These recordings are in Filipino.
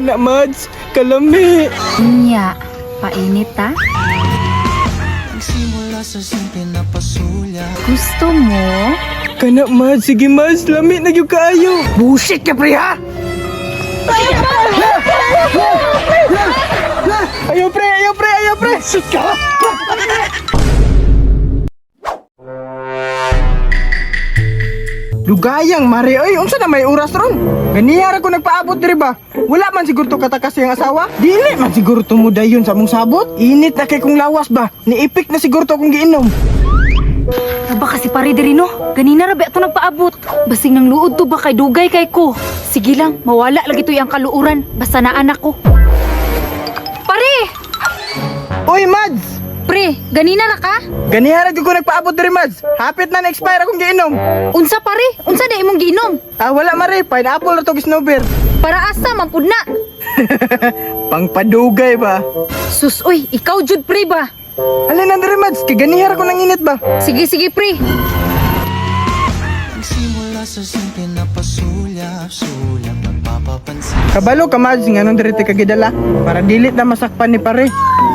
Kana Mads, kalami. Nya, painit ta? Simula sa simple na pasulya. Gusto mo? Kana Mads, sige Mads, lami na gyud kaayo. Bullshit ka, pre, ha? Ayo pre, ayo pre, ayo pre. Bullshit ka? Lugayang mare, oy, unsa na may oras ron? Ganiyara ko nagpaabot diri ba? Wala man siguro to katakas yung asawa. Dili man siguro to mudayon sa mong sabot. Init na kay kong lawas ba? Niipik na siguro to kung giinom. Aba kasi pare diri no. Ganina ra ba ito nagpaabot. Basing nang luod to ba kay dugay kay ko. Sige lang, mawala lagi to yang kaluuran. Basta na anak ko. Pare! Oy Mads, Pre, ganina na ka? ganiyara gyud ko nagpaabot diri Mads. Hapit na na-expire akong giinom. Unsa pare? Unsa na imong giinom? Wala mare, pineapple na to gisnober. Para asa mampud na? Pangpadugay ba? Sus oy, ikaw jud pre ba? Alin na diri Mads, kay ganiyara ko nang init ba? Sige sige pre. Simula sa simple na pasulya. Sulat nagpapapansin. Kabalo ka Mads, nganong diri ti kagidala para dilit na masakpan ni pare.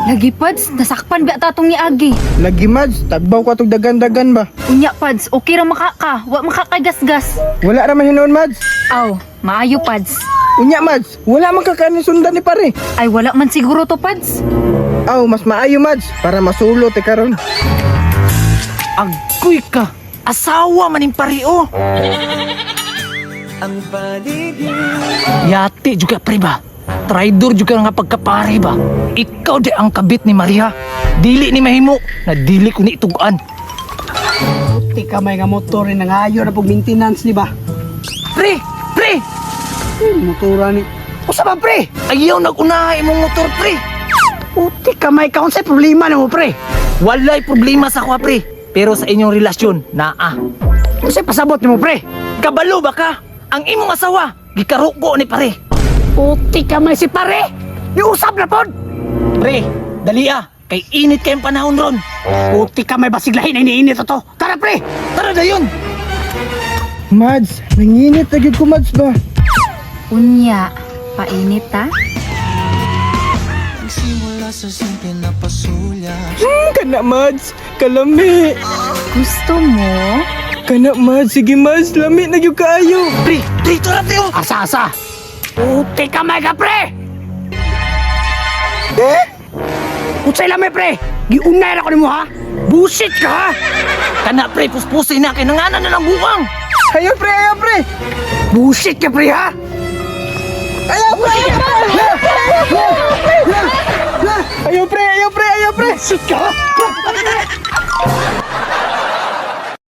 Lagi pads, nasakpan ba tatong ni Agi? Lagi Mads, tagbaw ko atong dagan-dagan ba? Unya pads, okay ra makaka. Wa makakagasgas. Wala ra man hinuon Mads. Aw, maayo pads. Unya Mads, wala man kakanin sundan ni pare. Ay wala man siguro to pads. Aw, mas maayo Mads para masulo te karon. Agoy ka! Asawa maning pariyo! Ang paligid. Yati juga, pre ba? Traidor juga nga pagkapare ba? Ikaw di ang kabit ni Maria. Dili ni mahimo, na dili ko ni itugaan. Puti ka may nga motor na ngayon na pag-maintenance ni ba? Pre! Pre! Motora ni... Usa ba, pre? Ayaw nag-unahay mong motor, pre! Puti ka may kaon sa problema na mo, pre. Walay problema sa kwa, pre. Pero sa inyong relasyon, naa. Kasi pasabot ni mo, pre. Kabalo ba ka? Ang imong asawa, gikaruko ni pare. Puti ka may si pare. Niusap na pod. Pre, dali kay init kayong panahon ron. Puti ka may basiglahin na iniinit ito. Tara, pre. Tara dayon. Mads, nanginit na gyud ko Mads ba? Unya, painit ta? Simula sa simple na pasulya. Kana Mads, kalami. Gusto mo? Kana Mads, sige Mads, lami na gyud kaayo. Pre, dito na tayo. Asa-asa. Puti ka may ka, pre. Utsay lang may, pre. Giunay na ko ni mo, ha? Bullshit ka, ha? Kana pre, puspusin na kay nanganan na ng buwang. Ayo pre, ayo pre. Bullshit ka, pre, ha? Ayo pre, ayo pre. Ayo pre, ayo pre, ayo pre. Bullshit ka, ha?